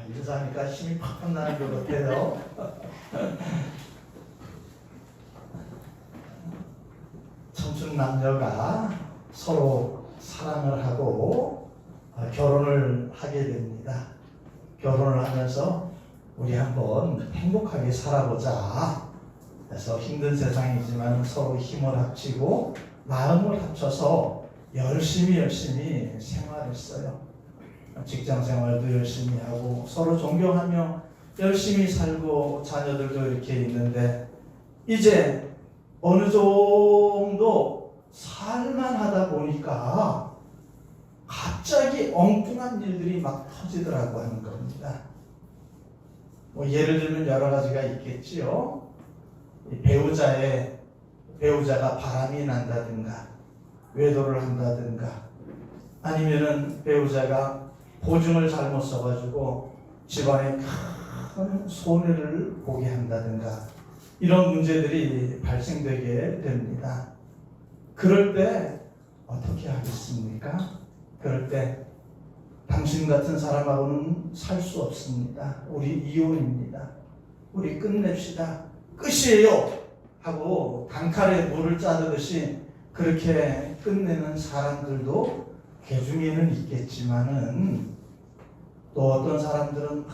인사하니까 힘이 팍팍 나는 것 같아요. 청춘 남녀가 서로 사랑을 하고 결혼을 하게 됩니다. 결혼을 하면서 우리 한번 행복하게 살아보자. 그래서 힘든 세상이지만 서로 힘을 합치고 마음을 합쳐서 열심히 생활했어요. 직장 생활도 열심히 하고 서로 존경하며 열심히 살고 자녀들도 이렇게 있는데 이제 어느 정도 살만하다 보니까 갑자기 엉뚱한 일들이 막 터지더라고 하는 겁니다. 뭐 예를 들면 여러 가지가 있겠지요. 배우자가 바람이 난다든가 외도를 한다든가 아니면은 배우자가 보증을 잘못 써가지고 집안에 큰 손해를 보게 한다든가 이런 문제들이 발생되게 됩니다. 그럴 때 어떻게 하겠습니까? 그럴 때 당신 같은 사람하고는 살 수 없습니다. 우리 이혼입니다. 우리 끝냅시다. 끝이에요. 하고 단칼에 물을 짜듯이 그렇게 끝내는 사람들도 개중에는 있겠지만은 또 어떤 사람들은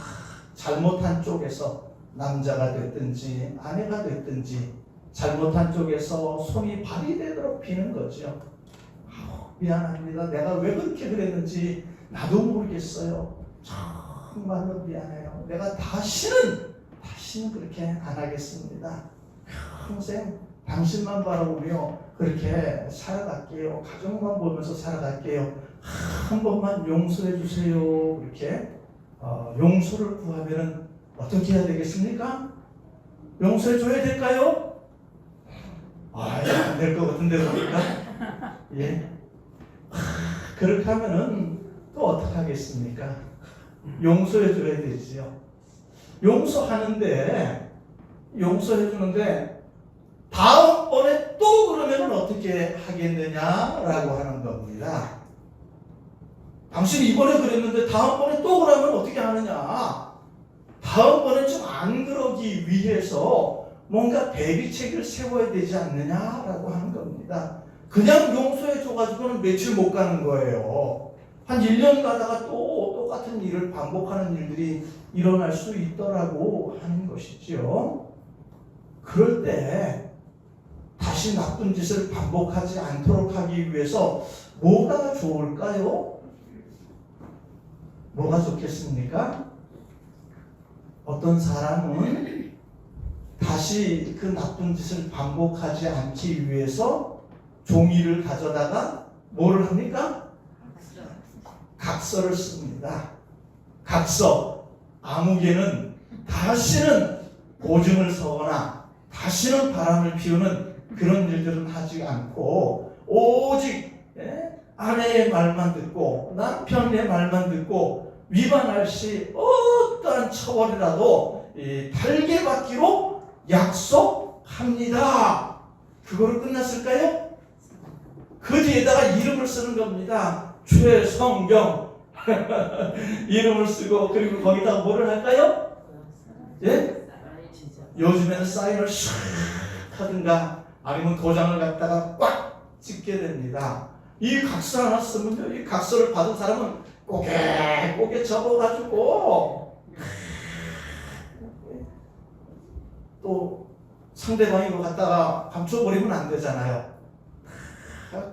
잘못한 쪽에서 남자가 됐든지 아내가 됐든지 잘못한 쪽에서 손이 발이 되도록 비는 거죠. 미안합니다. 내가 왜 그렇게 그랬는지 나도 모르겠어요. 정말로 미안해요. 내가 다시는 그렇게 안 하겠습니다. 평생 당신만 바라보며 그렇게 살아갈게요. 가정만 보면서 살아갈게요. 한 번만 용서해 주세요. 이렇게 용서를 구하면은 어떻게 해야 되겠습니까? 용서해 줘야 될까요? 안 될 것 같은데 보니까 예. 그렇게 하면은 또 어떻게 하겠습니까? 용서해 줘야 되지요. 용서해 주는데 다음번에 또 그러면 어떻게 하겠느냐라고 하는 겁니다. 당신이 이번에 그랬는데 다음번에 또 그러면 어떻게 하느냐. 다음번에 좀 안 그러기 위해서 뭔가 대비책을 세워야 되지 않느냐라고 하는 겁니다. 그냥 용서해 줘가지고는 며칠 못 가는 거예요. 한 1년 가다가 또 똑같은 일을 반복하는 일들이 일어날 수 있더라고 하는 것이죠. 그럴 때 다시 나쁜 짓을 반복하지 않도록 하기 위해서 뭐가 좋을까요? 뭐가 좋겠습니까? 어떤 사람은 다시 그 나쁜 짓을 반복하지 않기 위해서 종이를 가져다가 뭐를 합니까? 각서를 씁니다. 각서. 아무개는 다시는 보증을 서거나 다시는 바람을 피우는 그런 일들은 하지 않고 오직 아내의 말만 듣고 남편의 말만 듣고 위반할 시 어떠한 처벌이라도 달게 받기로 약속합니다. 그거로 끝났을까요? 그 뒤에다가 이름을 쓰는 겁니다. 최성경 이름을 쓰고 그리고 거기다가 뭐를 할까요? 예? 요즘에는 사인을 샥 하든가 아니면 도장을 갖다가 꽉 찍게 됩니다. 이 각서 하나 쓰면요, 이 각서를 받은 사람은 꼬개 접어가지고 또 상대방이 이거 갖다가 감춰버리면 안 되잖아요.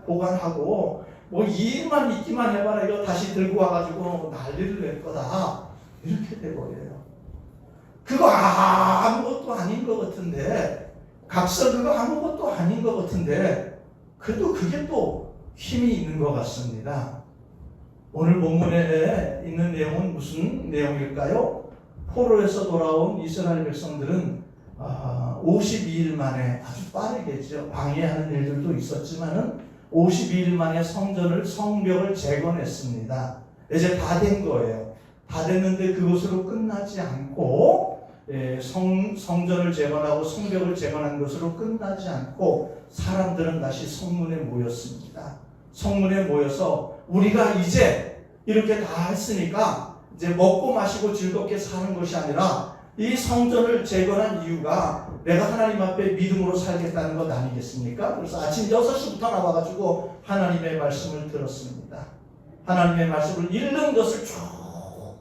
보관하고 뭐 일만 있기만 해봐라 이거 다시 들고 와가지고 난리를 낼 거다 이렇게 돼버려요. 그거 아무것도 아닌 것 같은데 각서 그거 아무것도 아닌 것 같은데 그래도 그게 또 힘이 있는 것 같습니다. 오늘 본문에 있는 내용은 무슨 내용일까요? 포로에서 돌아온 이스라엘 백성들은 52일 만에 아주 빠르겠죠. 방해하는 일들도 있었지만은 52일 만에 성벽을 재건했습니다. 이제 다 된 거예요. 다 됐는데 그것으로 끝나지 않고 성전을 재건하고 성벽을 재건한 것으로 끝나지 않고 사람들은 다시 성문에 모였습니다. 성문에 모여서 우리가 이제 이렇게 다 했으니까 이제 먹고 마시고 즐겁게 사는 것이 아니라 이 성전을 재건한 이유가 내가 하나님 앞에 믿음으로 살겠다는 것 아니겠습니까? 그래서 아침 6시부터 나와가지고 하나님의 말씀을 들었습니다. 하나님의 말씀을 읽는 것을 쭉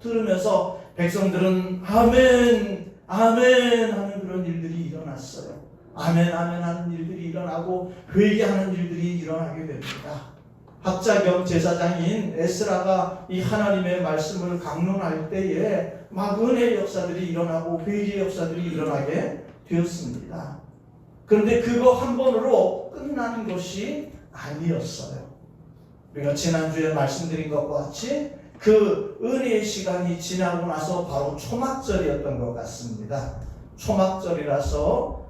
들으면서 백성들은 아멘, 아멘 하는 그런 일들이 일어났어요. 아멘, 아멘 하는 일들이 일어나고 회개하는 일들이 일어나게 됩니다. 학자 겸 제사장인 에스라가 이 하나님의 말씀을 강론할 때에 막 은혜의 역사들이 일어나고 회개의 역사들이 일어나게 되었습니다. 그런데 그거 한 번으로 끝나는 것이 아니었어요. 우리가 지난주에 말씀드린 것과 같이 그 은혜의 시간이 지나고 나서 바로 초막절이었던 것 같습니다. 초막절이라서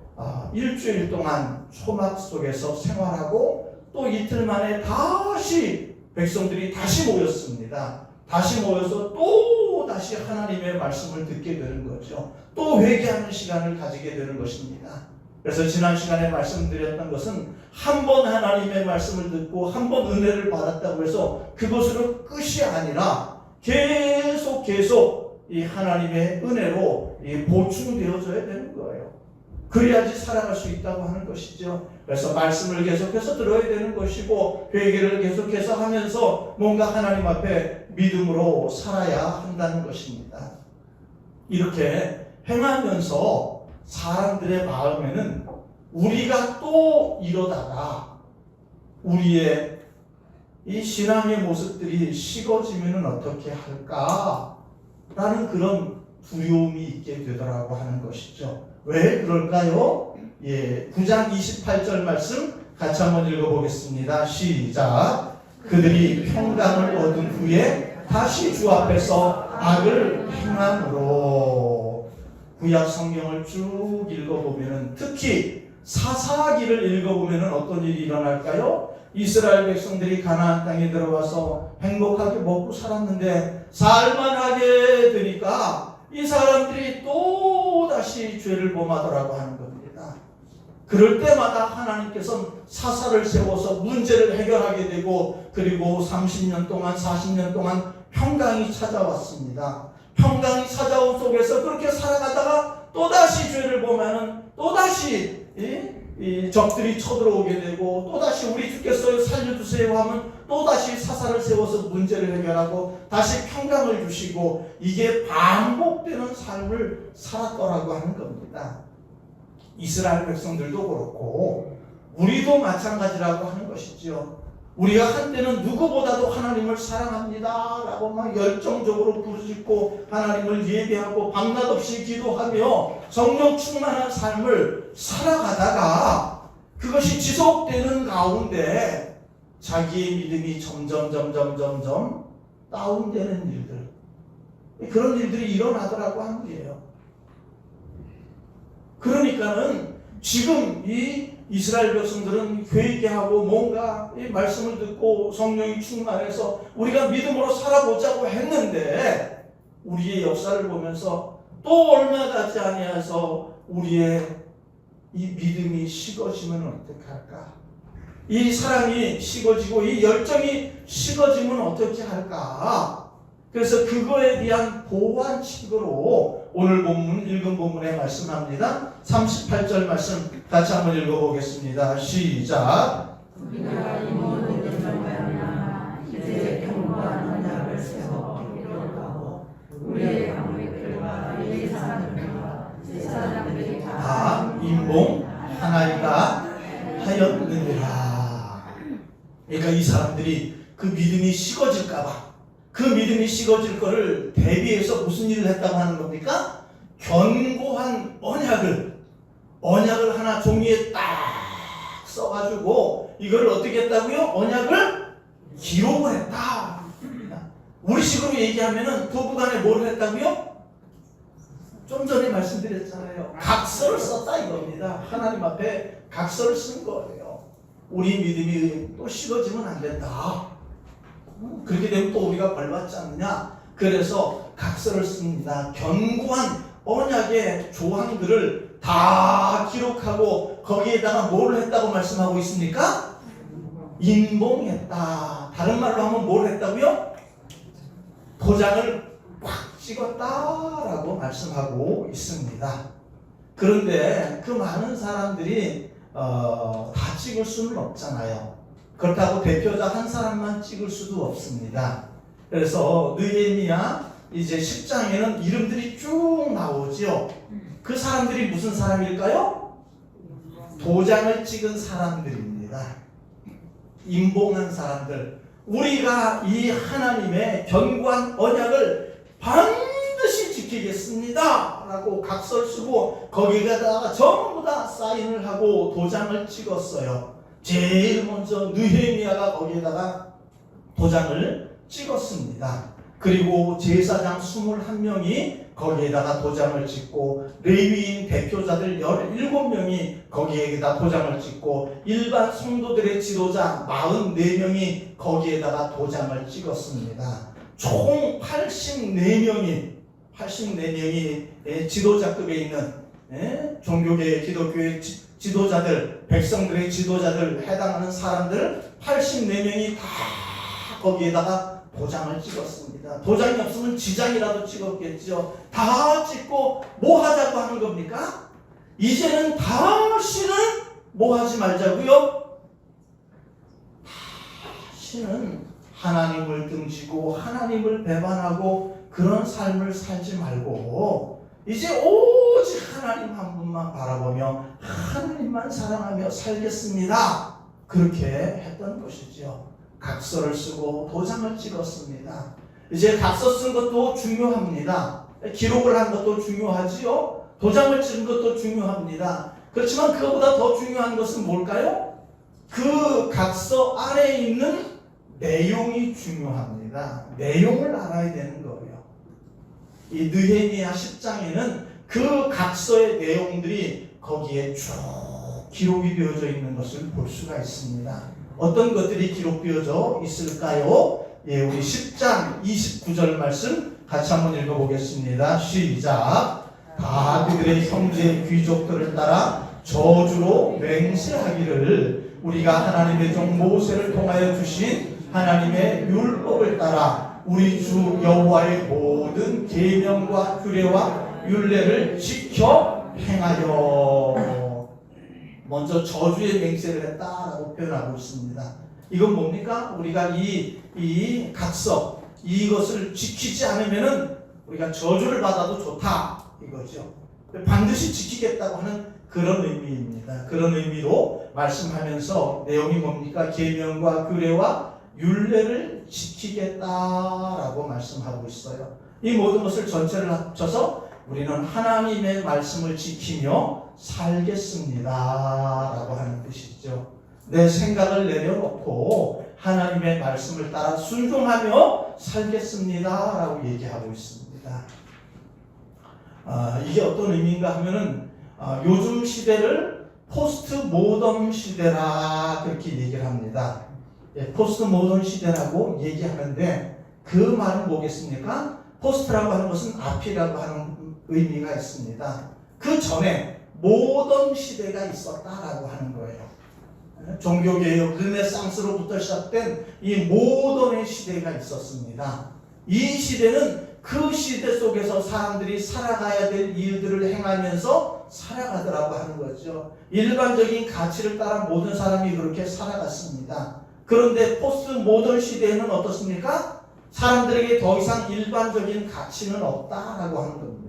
일주일 동안 초막 속에서 생활하고 또 이틀 만에 다시 백성들이 다시 모였습니다. 다시 모여서 또 다시 하나님의 말씀을 듣게 되는 거죠. 또 회개하는 시간을 가지게 되는 것입니다. 그래서 지난 시간에 말씀드렸던 것은 한 번 하나님의 말씀을 듣고 한 번 은혜를 받았다고 해서 그것으로 끝이 아니라 계속 이 하나님의 은혜로 보충되어져야 되는 거예요. 그래야지 살아갈 수 있다고 하는 것이죠. 그래서 말씀을 계속해서 들어야 되는 것이고 회개를 계속해서 하면서 뭔가 하나님 앞에 믿음으로 살아야 한다는 것입니다. 이렇게 행하면서 사람들의 마음에는 우리가 또 이러다가 우리의 이 신앙의 모습들이 식어지면 어떻게 할까? 라는 그런 두려움이 있게 되더라고 하는 것이죠. 왜 그럴까요? 9장 28절 말씀 같이 한번 읽어보겠습니다. 시작. 그들이 평강을 얻은 후에 다시 주 앞에서 악을 행함으로. 구약 성경을 쭉 읽어보면 특히 사사기를 읽어보면 어떤 일이 일어날까요? 이스라엘 백성들이 가나안 땅에 들어와서 행복하게 먹고 살았는데 살만하게 되니까 이 사람들이 또 다시 죄를 범하더라고 하는 겁니다. 그럴 때마다 하나님께서는 사사를 세워서 문제를 해결하게 되고 그리고 30년 동안 40년 동안 평강이 찾아왔습니다. 평강이 찾아온 속에서 그렇게 살아가다가 또다시 죄를 보면은 또다시 이 적들이 쳐들어오게 되고 또다시 우리 주께서 살려주세요 하면 또다시 사사를 세워서 문제를 해결하고 다시 평강을 주시고 이게 반복되는 삶을 살았더라고 하는 겁니다. 이스라엘 백성들도 그렇고 우리도 마찬가지라고 하는 것이죠. 우리가 한때는 누구보다도 하나님을 사랑합니다 라고 막 열정적으로 부르짖고 하나님을 예배하고 밤낮없이 기도하며 성령 충만한 삶을 살아가다가 그것이 지속되는 가운데 자기의 믿음이 점점 다운되는 일들, 그런 일들이 일어나더라고 하는 거예요. 그러니까는 지금 이 이스라엘 백성들은 회개하고 뭔가 이 말씀을 듣고 성령이 충만해서 우리가 믿음으로 살아보자고 했는데 우리의 역사를 보면서 또 얼마 가지 아니해서 우리의 이 믿음이 식어지면 어떡할까? 이 사랑이 식어지고 이 열정이 식어지면 어떻게 할까? 그래서 그거에 대한 보완책으로 오늘 본문 읽은 본문에 말씀합니다. 38절 말씀 같이 한번 읽어보겠습니다. 시작. 우리가 이 모든 일을 말하나 이제 견고한 언약을 세워 기록하고 우리의 강물들과 예사들과 제사장들이 다 인봉하나이다 하였느니라. 그러니까 이 사람들이 그 믿음이 식어질까봐 그 믿음이 식어질 거를 대비해서 무슨 일을 했다고 하는 겁니까? 견고한 언약을 하나 종이에 딱 써가지고 이걸 어떻게 했다고요? 언약을 기록을 했다. 우리 식으로 얘기하면은 부부간에 뭘 했다고요? 좀 전에 말씀드렸잖아요. 각서를 썼다 이겁니다. 하나님 앞에 각서를 쓴 거예요. 우리 믿음이 또 식어지면 안 된다. 그렇게 되면 또 우리가 벌받지 않느냐. 그래서 각서를 씁니다. 견고한 언약의 조항들을 다 기록하고 거기에다가 뭘 했다고 말씀하고 있습니까? 인봉했다. 다른 말로 하면 뭘 했다고요? 도장을 꽉 찍었다라고 말씀하고 있습니다. 그런데 그 많은 사람들이 다 찍을 수는 없잖아요. 그렇다고 대표자 한 사람만 찍을 수도 없습니다. 그래서 느헤미야 이제 10장에는 이름들이 쭉 나오죠. 그 사람들이 무슨 사람일까요? 도장을 찍은 사람들입니다. 임봉한 사람들. 우리가 이 하나님의 견고한 언약을 반드시 지키겠습니다 라고 각서를 쓰고 거기에다가 전부 다 사인을 하고 도장을 찍었어요. 제일 먼저 느헤미야가 거기에다가 도장을 찍었습니다. 그리고 제사장 21명이 거기에다가 도장을 찍고 레위인 대표자들 17명이 거기에다 도장을 찍고 일반 성도들의 지도자 44명이 거기에다가 도장을 찍었습니다. 총 84명이 지도자급에 있는 종교계 기독교의 지도자들, 백성들의 지도자들 해당하는 사람들 84명이 다 거기에다가 도장을 찍었습니다. 도장이 없으면 지장이라도 찍었겠죠. 다 찍고 뭐 하자고 하는 겁니까? 이제는 다시는 뭐 하지 말자고요? 다시는 하나님을 등지고 하나님을 배반하고 그런 삶을 살지 말고 이제 오직 하나님 한 분만 바라보며 하나님만 사랑하며 살겠습니다. 그렇게 했던 것이죠. 각서를 쓰고 도장을 찍었습니다. 이제 각서 쓴 것도 중요합니다. 기록을 한 것도 중요하지요. 도장을 찍은 것도 중요합니다. 그렇지만 그것보다 더 중요한 것은 뭘까요? 그 각서 안에 있는 내용이 중요합니다. 내용을 알아야 되는 거예요. 이 느헤미야 10장에는 그 각서의 내용들이 거기에 쭉 기록이 되어져 있는 것을 볼 수가 있습니다. 어떤 것들이 기록되어져 있을까요? 예, 우리 10장 29절 말씀 같이 한번 읽어보겠습니다. 시작. 다 그들의 형제 귀족들을 따라 저주로 맹세하기를 우리가 하나님의 종 모세를 통하여 주신 하나님의 율법을 따라 우리 주 여호와의 모든 계명과 규례와 율례를 지켜 행하여. 먼저 저주의 맹세를 했다라고 표현하고 있습니다. 이건 뭡니까? 우리가 이 각서 이것을 지키지 않으면은 우리가 저주를 받아도 좋다 이거죠. 반드시 지키겠다고 하는 그런 의미입니다. 그런 의미로 말씀하면서 내용이 뭡니까? 계명과 규례와 율례를 지키겠다라고 말씀하고 있어요. 이 모든 것을 전체를 합쳐서 우리는 하나님의 말씀을 지키며 살겠습니다 라고 하는 뜻이죠. 내 생각을 내려놓고 하나님의 말씀을 따라 순종하며 살겠습니다 라고 얘기하고 있습니다. 이게 어떤 의미인가 하면은 요즘 시대를 포스트 모던 시대라 그렇게 얘기를 합니다. 포스트 모던 시대라고 얘기하는데 그 말은 뭐겠습니까? 포스트라고 하는 것은 앞이라고 하는 의미가 있습니다. 그 전에 모던 시대가 있었다라고 하는 거예요. 종교개혁 르네상스로부터 시작된 이 모던의 시대가 있었습니다. 이 시대는 그 시대 속에서 사람들이 살아가야 될 일들을 행하면서 살아가더라고 하는 거죠. 일반적인 가치를 따라 모든 사람이 그렇게 살아갔습니다. 그런데 포스트 모던 시대에는 어떻습니까? 사람들에게 더 이상 일반적인 가치는 없다라고 하는 겁니다.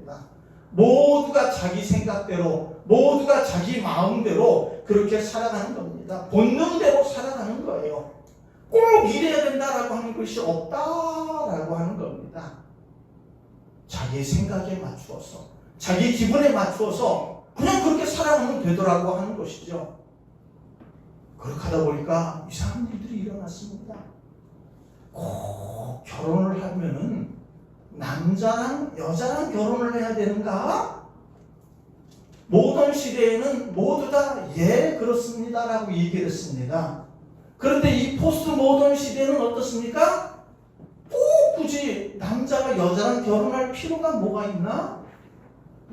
모두가 자기 생각대로, 모두가 자기 마음대로 그렇게 살아가는 겁니다. 본능대로 살아가는 거예요. 꼭 이래야 된다라고 하는 것이 없다라고 하는 겁니다. 자기 생각에 맞추어서, 자기 기분에 맞추어서 그냥 그렇게 살아가면 되더라고 하는 것이죠. 그렇게 하다 보니까 이상한 일들이 일어났습니다. 꼭 결혼을 하면은 남자랑 여자랑 결혼을 해야 되는가? 모던 시대에는 모두 다 예 그렇습니다 라고 얘기를 했습니다. 그런데 이 포스트 모던 시대는 어떻습니까? 꼭 굳이 남자가 여자랑 결혼할 필요가 뭐가 있나?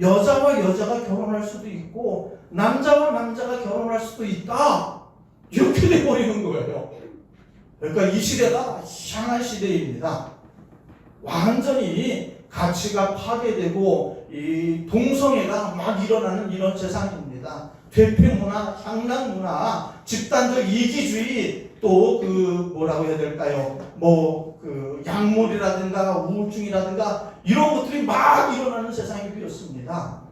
여자와 여자가 결혼할 수도 있고 남자와 남자가 결혼할 수도 있다 이렇게 돼버리는 거예요. 그러니까 이 시대가 이상한 시대입니다. 완전히 가치가 파괴되고 이 동성애가 막 일어나는 이런 세상입니다. 퇴폐 문화, 향락 문화, 집단적 이기주의, 또 그 뭐라고 해야 될까요? 뭐 그 약물이라든가 우울증이라든가 이런 것들이 막 일어나는 세상이 되었습니다.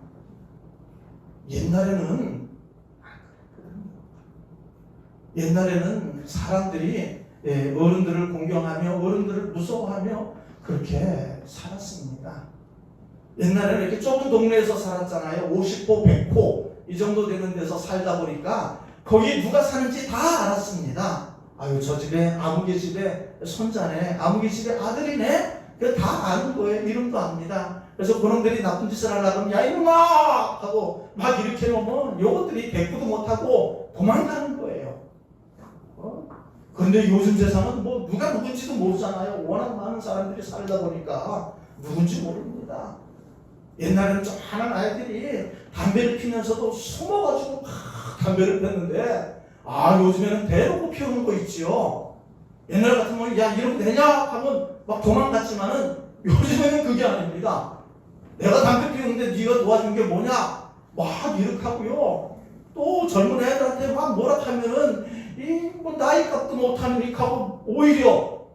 옛날에는 사람들이 어른들을 공경하며 어른들을 무서워하며 그렇게 살았습니다. 옛날에는 이렇게 좁은 동네에서 살았잖아요. 50호, 100호 이 정도 되는 데서 살다 보니까 거기 누가 사는지 다 알았습니다. 아유, 저 집에 아무개 집에 손자네, 아무개 집에 아들이네. 다 아는 거예요. 이름도 압니다. 그래서 그놈들이 나쁜 짓을 하려고 하면 야 이놈아 하고 막 이렇게 놓으면 요것들이 대꾸도 못하고 도망가는 거예요. 그런데 요즘 세상은 뭐 누가 누군지도 모르잖아요. 워낙 많은 사람들이 살다 보니까 누군지 모릅니다. 옛날에는 조그마한 아이들이 담배를 피면서도 숨어가지고 막 담배를 폈는데 요즘에는 대놓고 피우는 거 있지요. 옛날 같으면 야 이러면 되냐 하면 막 도망갔지만은 요즘에는 그게 아닙니다. 내가 담배 피우는데 네가 도와준 게 뭐냐 막 이렇게 하고요. 또 젊은 애들한테 막 뭐라 하면은 뭐 나이 값도 못하는 이렇게 하고 오히려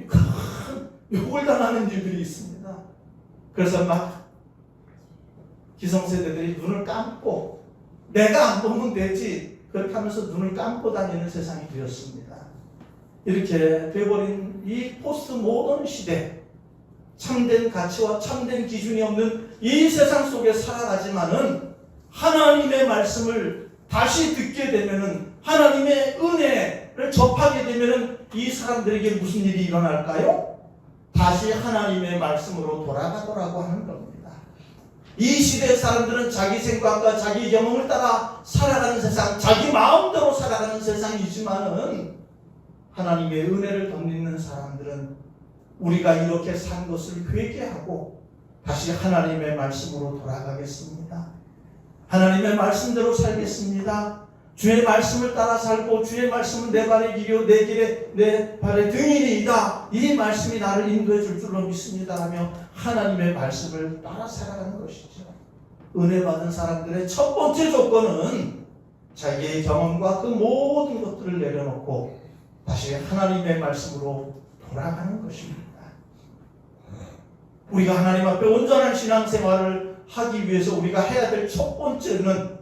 큰 욕을 당하는 일들이 있습니다. 그래서 막 기성세대들이 눈을 감고 내가 안 보면 되지 그렇게 하면서 눈을 감고 다니는 세상이 되었습니다. 이렇게 돼버린 이 포스트 모던 시대, 참된 가치와 참된 기준이 없는 이 세상 속에 살아가지만은 하나님의 말씀을 다시 듣게 되면은 하나님의 은혜를 접하게 되면은 이 사람들에게 무슨 일이 일어날까요? 다시 하나님의 말씀으로 돌아가더라고 하는 겁니다. 이 시대 사람들은 자기 생각과 자기 경험을 따라 살아가는 세상, 자기 마음대로 살아가는 세상이지만은 하나님의 은혜를 덧입는 사람들은 우리가 이렇게 산 것을 회개하고 다시 하나님의 말씀으로 돌아가겠습니다. 하나님의 말씀대로 살겠습니다. 주의 말씀을 따라 살고 주의 말씀은 내 발의 길이요 내 길에 내 발의 등이니이다. 이 말씀이 나를 인도해 줄 줄로 믿습니다 하며 하나님의 말씀을 따라 살아가는 것이죠. 은혜 받은 사람들의 첫 번째 조건은 자기의 경험과 그 모든 것들을 내려놓고 다시 하나님의 말씀으로 돌아가는 것입니다. 우리가 하나님 앞에 온전한 신앙생활을 하기 위해서 우리가 해야 될 첫 번째는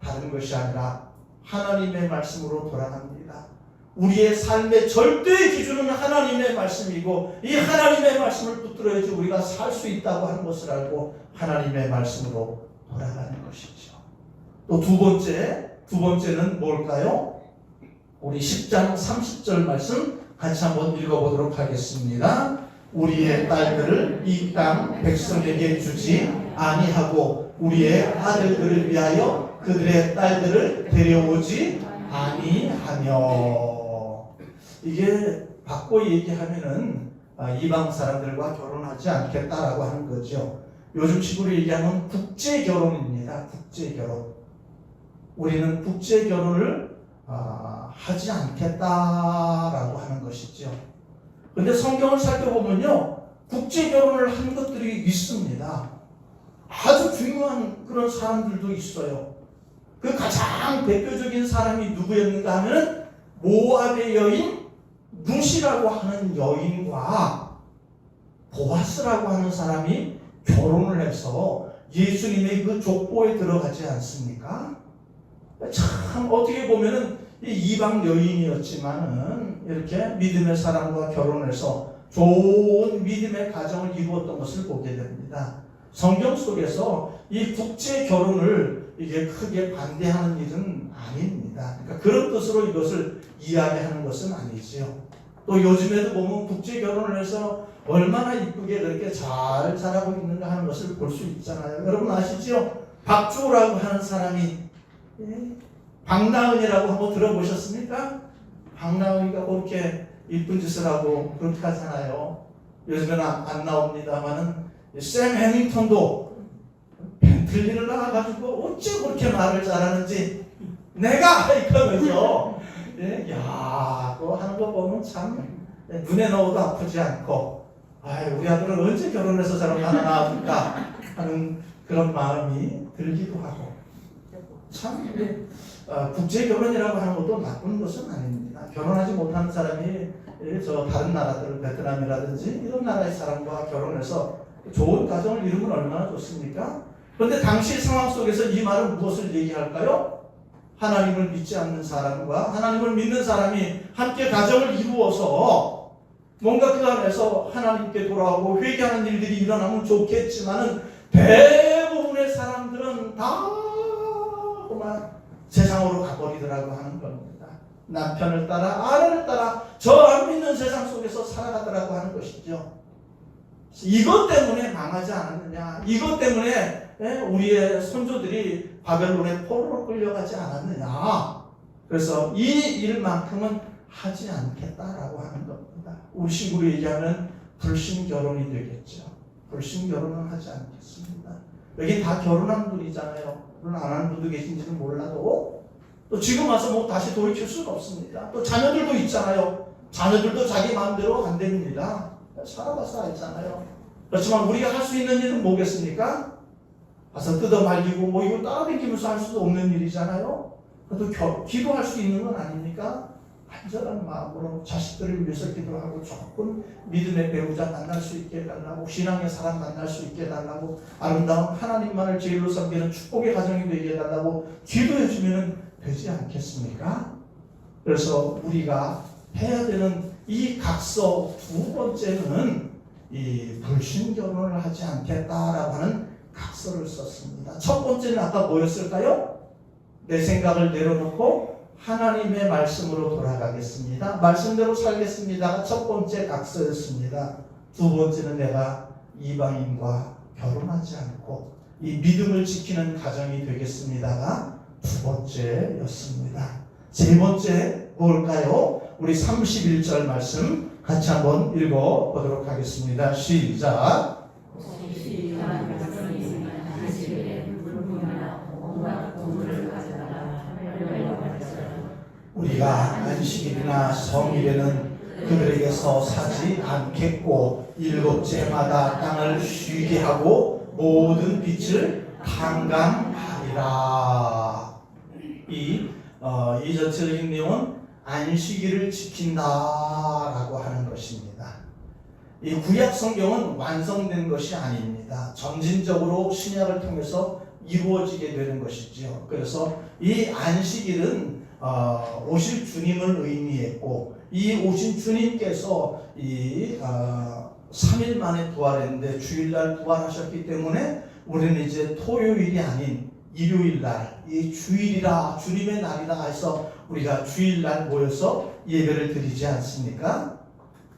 다른 것이 아니라 하나님의 말씀으로 돌아갑니다. 우리의 삶의 절대의 기준은 하나님의 말씀이고 이 하나님의 말씀을 붙들어야지 우리가 살 수 있다고 하는 것을 알고 하나님의 말씀으로 돌아가는 것이죠. 또 두 번째는 뭘까요? 우리 10장 30절 말씀 같이 한번 읽어보도록 하겠습니다. 우리의 딸들을 이 땅 백성에게 주지 아니하고 우리의 아들들을 위하여 그들의 딸들을 데려오지 아니하며. 이게 바꿔 얘기하면은 이방 사람들과 결혼하지 않겠다라고 하는 거죠. 요즘 식으로 얘기하면 국제 결혼입니다. 국제 결혼. 우리는 국제 결혼을 하지 않겠다라고 하는 것이죠. 그런데 성경을 살펴보면요, 국제 결혼을 한 것들이 있습니다. 아주 중요한 그런 사람들도 있어요. 그 가장 대표적인 사람이 누구였는가 하면 모압의 여인 룻이라고 하는 여인과 보아스라고 하는 사람이 결혼을 해서 예수님의 그 족보에 들어가지 않습니까? 참 어떻게 보면은 이방 여인이었지만은 이렇게 믿음의 사람과 결혼해서 좋은 믿음의 가정을 이루었던 것을 보게 됩니다. 성경 속에서 이 국제 결혼을 이게 크게 반대하는 일은 아닙니다. 그러니까 그런 뜻으로 이것을 이야기하는 것은 아니지요. 또 요즘에도 보면 국제 결혼을 해서 얼마나 이쁘게 그렇게 잘 자라고 있는가 하는 것을 볼 수 있잖아요. 여러분 아시죠? 박주호라고 하는 사람이 박나은이라고 한번 들어보셨습니까? 박나은이가 그렇게 이쁜 짓을 하고 그렇게 하잖아요. 요즘에는 안 나옵니다만은 샘 해밍턴도 벤틀리를 나가가지고 어째 그렇게 말을 잘하는지 내가 이러면서 야, 그거 하는 거 보면 참 눈에 넣어도 아프지 않고 우리 아들은 언제 결혼해서 저런 거 하나 낳을까 하는 그런 마음이 들기도 하고. 참 국제 결혼이라고 하는 것도 나쁜 것은 아닙니다. 결혼하지 못하는 사람이 저 다른 나라들, 베트남이라든지 이런 나라의 사람과 결혼해서 좋은 가정을 이루면 얼마나 좋습니까? 그런데 당시 상황 속에서 이 말은 무엇을 얘기할까요? 하나님을 믿지 않는 사람과 하나님을 믿는 사람이 함께 가정을 이루어서 뭔가 그 안에서 하나님께 돌아오고 회개하는 일들이 일어나면 좋겠지만은 대부분의 사람들은 다 그만 세상으로 가버리더라고 하는 겁니다. 남편을 따라 아내를 따라 저 안 믿는 세상 속에서 살아가더라고 하는 것이죠. 이것 때문에 망하지 않았느냐, 이것 때문에 우리의 선조들이 바벨론의 포로로 끌려가지 않았느냐. 그래서 이 일만큼은 하지 않겠다라고 하는 겁니다. 우리 식으로 얘기하면 불신결혼이 되겠죠. 불신결혼은 하지 않겠습니다. 여기 다 결혼한 분이잖아요. 물론 안 하는 분도 계신지는 몰라도 또 지금 와서 뭐 다시 돌이킬 수는 없습니다. 또 자녀들도 있잖아요. 자녀들도 자기 마음대로 안 됩니다. 살아봐서 알잖아요. 그렇지만 우리가 할 수 있는 일은 뭐겠습니까? 가서 뜯어 말리고 뭐 이거 따라다니면서 할 수도 없는 일이잖아요. 그래도 기도할 수 있는 건 아닙니까? 간절한 마음으로 자식들을 위해서 기도하고 좋은 믿음의 배우자 만날 수 있게 해달라고, 신앙의 사람 만날 수 있게 해달라고, 아름다운 하나님만을 제일로 섬기는 축복의 가정이 되게 해달라고 기도해주면 되지 않겠습니까? 그래서 우리가 해야 되는 이 각서 두 번째는 이 불신결혼을 하지 않겠다라고 하는 각서를 썼습니다. 첫 번째는 아까 뭐였을까요? 내 생각을 내려놓고 하나님의 말씀으로 돌아가겠습니다. 말씀대로 살겠습니다가 첫 번째 각서였습니다. 두 번째는 내가 이방인과 결혼하지 않고 이 믿음을 지키는 가정이 되겠습니다가 두 번째였습니다. 세 번째 뭘까요? 우리 31절 말씀 같이 한번 읽어보도록 하겠습니다. 시작. 우리가 안식일이나 성일에는 그들에게서 사지 않겠고 일곱째마다 땅을 쉬게 하고 모든 빛을 탕감하리라. 이 전체적인 내용은 안식일을 지킨다라고 하는 것입니다. 이 구약 성경은 완성된 것이 아닙니다. 점진적으로 신약을 통해서 이루어지게 되는 것이죠. 그래서 이 안식일은 오실 주님을 의미했고, 이 오신 주님께서 이 3일 만에 부활했는데 주일날 부활하셨기 때문에 우리는 이제 토요일이 아닌 일요일날, 이 주일이라 주님의 날이라 해서 우리가 주일날 모여서 예배를 드리지 않습니까?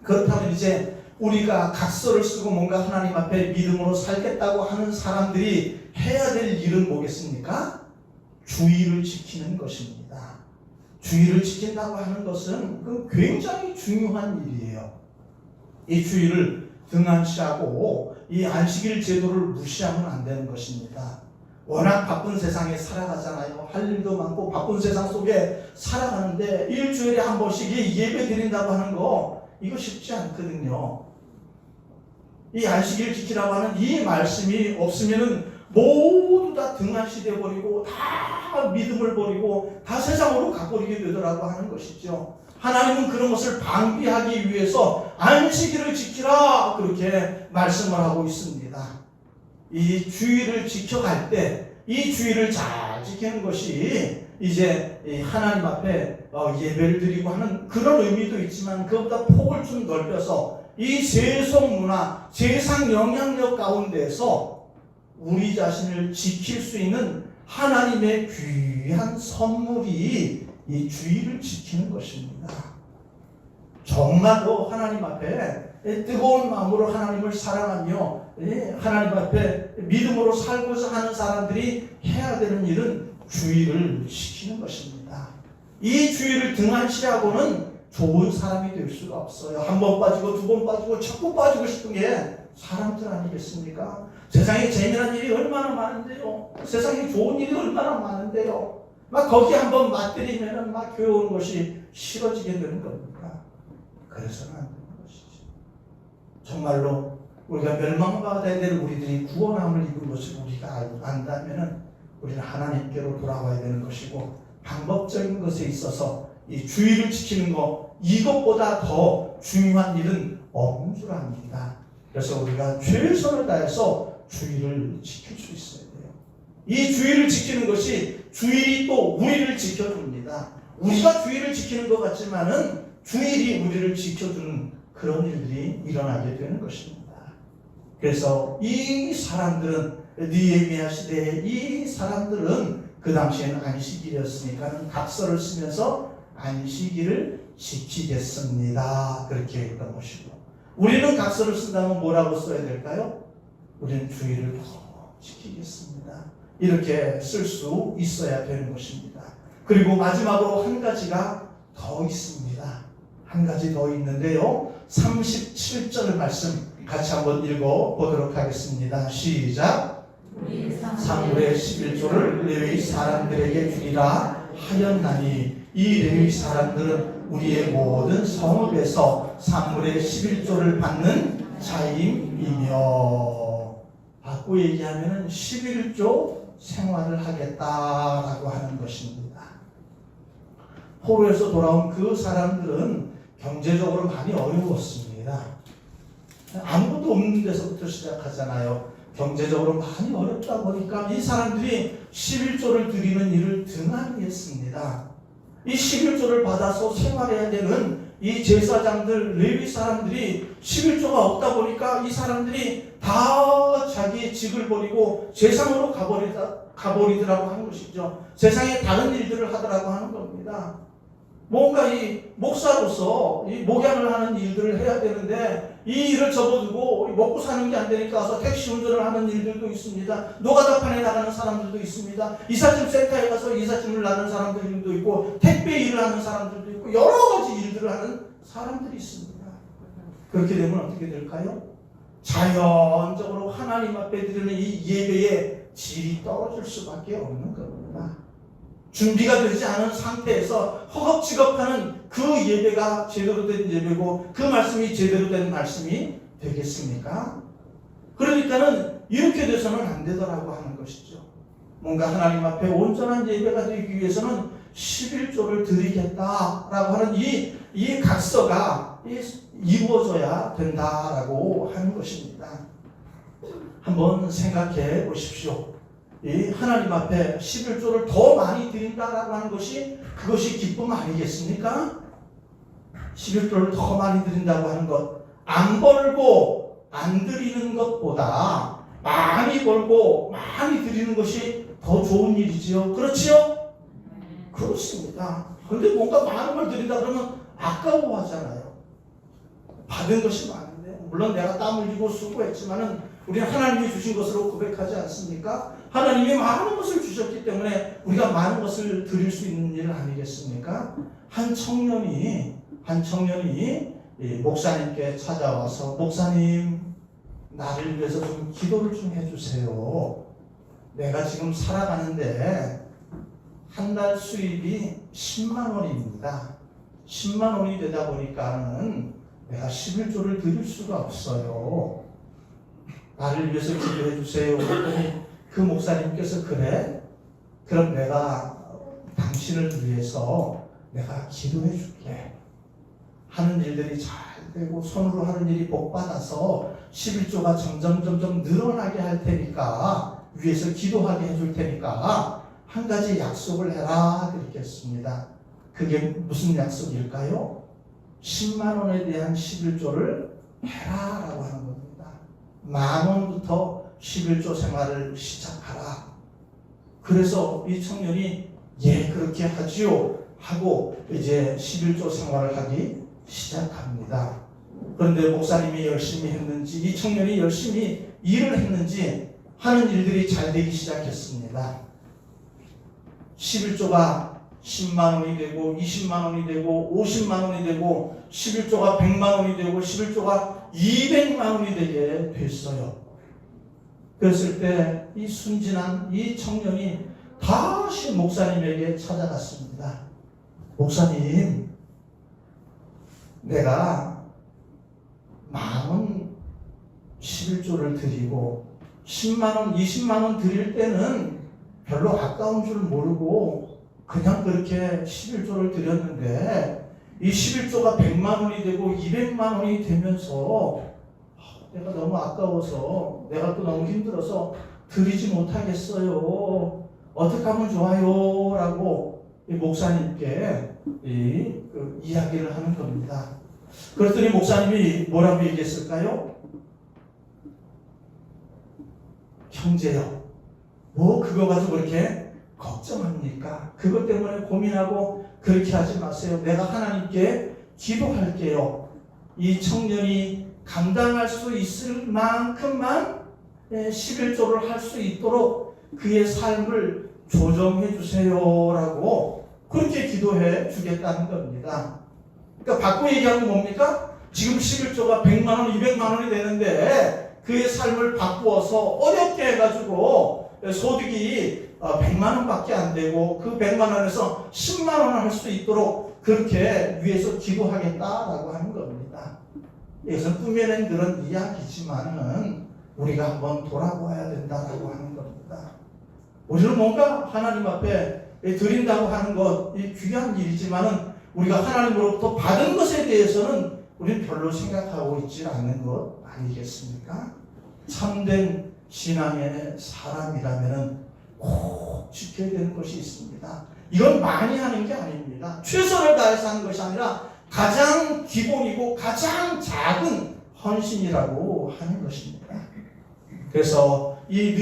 그렇다면 이제 우리가 각서를 쓰고 뭔가 하나님 앞에 믿음으로 살겠다고 하는 사람들이 해야 될 일은 뭐겠습니까? 주일을 지키는 것입니다. 주일을 지킨다고 하는 것은 그 굉장히 중요한 일이에요. 이 주일을 등한시하고 이 안식일 제도를 무시하면 안 되는 것입니다. 워낙 바쁜 세상에 살아가잖아요. 할 일도 많고 바쁜 세상 속에 살아가는데 일주일에 한 번씩 예배 드린다고 하는 거 이거 쉽지 않거든요. 이 안식일 지키라고 하는 이 말씀이 없으면은 모두 다 등한시돼 버리고 다 믿음을 버리고 다 세상으로 가버리게 되더라고 하는 것이죠. 하나님은 그런 것을 방비하기 위해서 안식일을 지키라 그렇게 말씀을 하고 있습니다. 이 주일을 지켜갈 때 이 주일을 잘 지키는 것이 이제 하나님 앞에 예배를 드리고 하는 그런 의미도 있지만 그것보다 폭을 좀 넓혀서 이 세속 문화, 세상 영향력 가운데서 우리 자신을 지킬 수 있는 하나님의 귀한 선물이 이 주일을 지키는 것입니다. 정말로 하나님 앞에 뜨거운 마음으로 하나님을 사랑하며 하나님 앞에 믿음으로 살고자 하는 사람들이 해야 되는 일은 주일을 지키는 것입니다. 이 주일을 등한시하고는 좋은 사람이 될 수가 없어요. 한 번 빠지고 두 번 빠지고 자꾸 빠지고 싶은 게 사람들 아니겠습니까? 세상에 재미난 일이 얼마나 많은데요. 세상에 좋은 일이 얼마나 많은데요. 막 거기 한번 맞들이면 막 교회 것이 싫어지게 되는 겁니다. 그래서는 안 되는 것이죠. 정말로 우리가 멸망받아야 될 우리들이 구원함을 입은 것을 우리가 안다면은 우리는 하나님께로 돌아와야 되는 것이고, 방법적인 것에 있어서 이 주의를 지키는 것, 이것보다 더 중요한 일은 없는 줄 압니다. 그래서 우리가 최선을 다해서 주의를 지킬 수 있어야 돼요. 이 주의를 지키는 것이 주일이 또 우리를 지켜줍니다. 우리가 주의를 지키는 것 같지만은 주일이 우리를 지켜주는 그런 일들이 일어나게 되는 것입니다. 그래서 이 사람들은, 느헤미야 시대의 이 사람들은 그 당시에는 안식일이었으니까 각서를 쓰면서 안식일을 지키겠습니다, 그렇게 했던 것이고, 우리는 각서를 쓴다면 뭐라고 써야 될까요? 우리는 주의를 더 지키겠습니다, 이렇게 쓸 수 있어야 되는 것입니다. 그리고 마지막으로 한 가지가 더 있습니다. 한 가지 더 있는데요, 37절 말씀 같이 한번 읽어보도록 하겠습니다. 시작. 사물의 11조를 레위 사람들에게 주리라 하였나니, 이 레위 사람들은 우리의 모든 성읍에서 사물의 11조를 받는 자임이며, 바꾸 얘기하면 11조 생활을 하겠다라고 하는 것입니다. 포로에서 돌아온 그 사람들은 경제적으로 많이 어려웠습니다. 아무것도 없는 데서부터 시작하잖아요. 경제적으로 많이 어렵다 보니까 이 사람들이 11조를 드리는 일을 등한히 했습니다. 이 11조를 받아서 생활해야 되는 이 제사장들, 레위 사람들이 11조가 없다 보니까 이 사람들이 다 자기의 직을 버리고 세상으로 가버리더라고 하는 것이죠. 세상에 다른 일들을 하더라고 하는 겁니다. 뭔가 이 목사로서 이 목양을 하는 일들을 해야 되는데 이 일을 접어두고 먹고 사는 게 안 되니까 가서 택시 운전을 하는 일들도 있습니다. 노가다판에 나가는 사람들도 있습니다. 이삿짐 센터에 가서 이삿짐을 나는 사람들도 있고, 택배 일을 하는 사람들도 있고, 여러 가지 일들을 하는 사람들이 있습니다. 그렇게 되면 어떻게 될까요? 자연적으로 하나님 앞에 드리는 이 예배의 질이 떨어질 수밖에 없는 겁니다. 준비가 되지 않은 상태에서 허겁지겁하는 그 예배가 제대로 된 예배고, 그 말씀이 제대로 된 말씀이 되겠습니까? 그러니까는 이렇게 돼서는 안 되더라고 하는 것이죠. 뭔가 하나님 앞에 온전한 예배가 되기 위해서는 11조를 드리겠다라고 하는 이 각서가 이루어져야 된다라고 하는 것입니다. 한번 생각해 보십시오. 이 하나님 앞에 11조를 더 많이 드린다라고 하는 것이, 그것이 기쁨 아니겠습니까? 11조를 더 많이 드린다고 하는 것, 안 벌고 안 드리는 것보다 많이 벌고 많이 드리는 것이 더 좋은 일이지요. 그렇지요? 그렇습니다. 그런데 뭔가 많은 걸 드린다 그러면 아까워하잖아요. 받은 것이 많은데, 물론 내가 땀 흘리고 수고했지만은 우리는 하나님이 주신 것으로 고백하지 않습니까? 하나님이 많은 것을 주셨기 때문에 우리가 많은 것을 드릴 수 있는 일 아니겠습니까? 한 청년이 목사님께 찾아와서, 목사님, 나를 위해서 좀 기도를 좀 해주세요. 내가 지금 살아가는데 한 달 수입이 10만 원입니다. 10만 원이 되다 보니까는 내가 11조를 드릴 수가 없어요. 나를 위해서 기도해 주세요. 그랬더니 그 목사님께서, 그래? 그럼 내가 당신을 위해서 내가 기도해 줄게. 하는 일들이 잘 되고 손으로 하는 일이 복받아서 11조가 점점 늘어나게 할 테니까, 위해서 기도하게 해줄 테니까 한 가지 약속을 해라, 그렇게 했습니다. 그게 무슨 약속일까요? 10만 원에 대한 11조를 해라라고 하는 겁니다. 10,000원부터 11조 생활을 시작하라. 그래서 이 청년이 예, 그렇게 하지요 하고 이제 11조 생활을 하기 시작합니다. 그런데 목사님이 열심히 했는지, 이 청년이 열심히 일을 했는지 하는 일들이 잘 되기 시작했습니다. 11조가 10만 원이 되고 20만 원이 되고 50만 원이 되고 11조가 100만 원이 되고 11조가 200만 원이 되게 됐어요. 그랬을 때 이 순진한 이 청년이 다시 목사님에게 찾아갔습니다. 목사님, 내가 10,000원 11조를 드리고 10만원, 20만원 드릴 때는 별로 아까운 줄 모르고 그냥 그렇게 11조를 드렸는데 이 11조가 100만원이 되고 200만원이 되면서 내가 너무 아까워서 내가 또 너무 힘들어서 드리지 못하겠어요. 어떻게 하면 좋아요? 라고 이 목사님께 이야기를 하는 겁니다. 그랬더니 목사님이 뭐라고 얘기했을까요? 형제요, 뭐 그거 가지고 그렇게 걱정합니까? 그것 때문에 고민하고 그렇게 하지 마세요. 내가 하나님께 기도할게요. 이 청년이 감당할 수 있을 만큼만 11조를 할 수 있도록 그의 삶을 조정해 주세요라고 그렇게 기도해 주겠다는 겁니다. 그러니까 바꿔 얘기하면 뭡니까? 지금 11조가 100만원, 200만원이 되는데 그의 삶을 바꾸어서 어렵게 해가지고 소득이 100만원밖에 안 되고 그 100만원에서 10만원을 할 수 있도록 그렇게 위해서 기도하겠다라고 하는 겁니다. 이것은 꾸며낸 그런 이야기지만은 우리가 한번 돌아봐야 된다라고 하는 겁니다. 우리는 뭔가 하나님 앞에 드린다고 하는 것, 이 귀한 일이지만은 우리가 하나님으로부터 받은 것에 대해서는 우리는 별로 생각하고 있지 않는 것 아니겠습니까? 참된 신앙의 사람이라면은 꼭 지켜야 되는 것이 있습니다. 이건 많이 하는 게 아닙니다. 최선을 다해서 하는 것이 아니라 가장 기본이고 가장 작은 헌신이라고 하는 것입니다. 그래서 이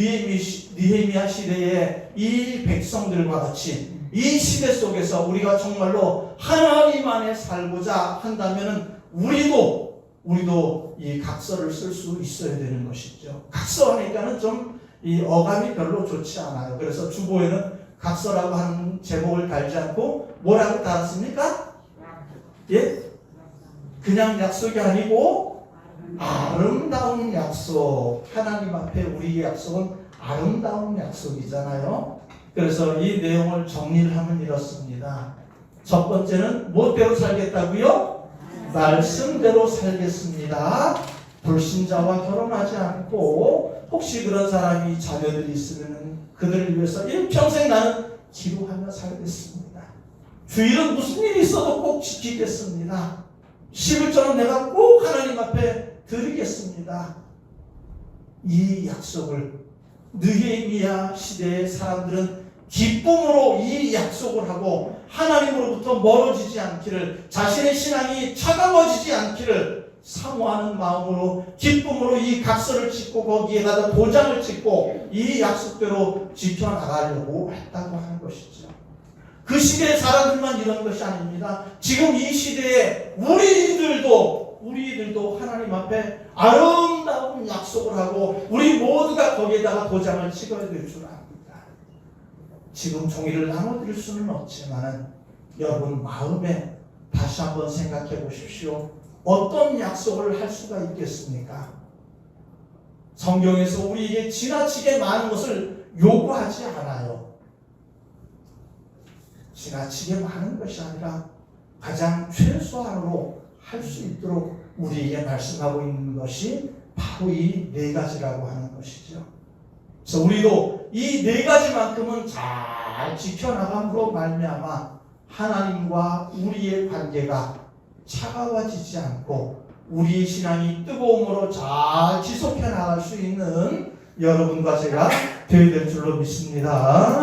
느헤미야 시대의 이 백성들과 같이 이 시대 속에서 우리가 정말로 하나님 안에 살고자 한다면 우리도 이 각서를 쓸 수 있어야 되는 것이죠. 각서하니까는 좀 이 어감이 별로 좋지 않아요. 그래서 주보에는 각서라고 하는 제목을 달지 않고 뭐라고 달았습니까? 예? 그냥 약속이 아니고 아름다운 약속. 하나님 앞에 우리의 약속은 아름다운 약속이잖아요. 그래서 이 내용을 정리를 하면 이렇습니다. 첫 번째는 무엇대로 살겠다고요? 말씀대로 살겠습니다. 불신자와 결혼하지 않고 혹시 그런 사람이 자녀들이 있으면 그들을 위해서 일평생 나는 기도하며 살겠습니다. 주일은 무슨 일이 있어도 꼭 지키겠습니다. 11조는 내가 꼭 하나님 앞에 드리겠습니다. 이 약속을 느헤미야 시대의 사람들은 기쁨으로 이 약속을 하고 하나님으로부터 멀어지지 않기를, 자신의 신앙이 차가워지지 않기를 사모하는 마음으로 기쁨으로 이 각서를 찍고 거기에다가 도장을 찍고 이 약속대로 지켜나가려고 했다고 하는 것이죠. 그 시대의 사람들만 이런 것이 아닙니다. 지금 이 시대에 우리들도 하나님 앞에 아름다운 약속을 하고 우리 모두가 거기에다가 도장을 찍어야 될 줄 압니다. 지금 종이를 나눠드릴 수는 없지만 여러분 마음에 다시 한번 생각해 보십시오. 어떤 약속을 할 수가 있겠습니까? 성경에서 우리에게 지나치게 많은 것을 요구하지 않아요. 지나치게 많은 것이 아니라 가장 최소한으로 할 수 있도록 우리에게 말씀하고 있는 것이 바로 이 네 가지라고 하는 것이죠. 그래서 우리도 이 네 가지만큼은 잘 지켜나감으로 말미암아 하나님과 우리의 관계가 차가워지지 않고 우리의 신앙이 뜨거움으로 잘 지속해 나갈 수 있는 여러분과 제가 되어야 될 줄로 믿습니다.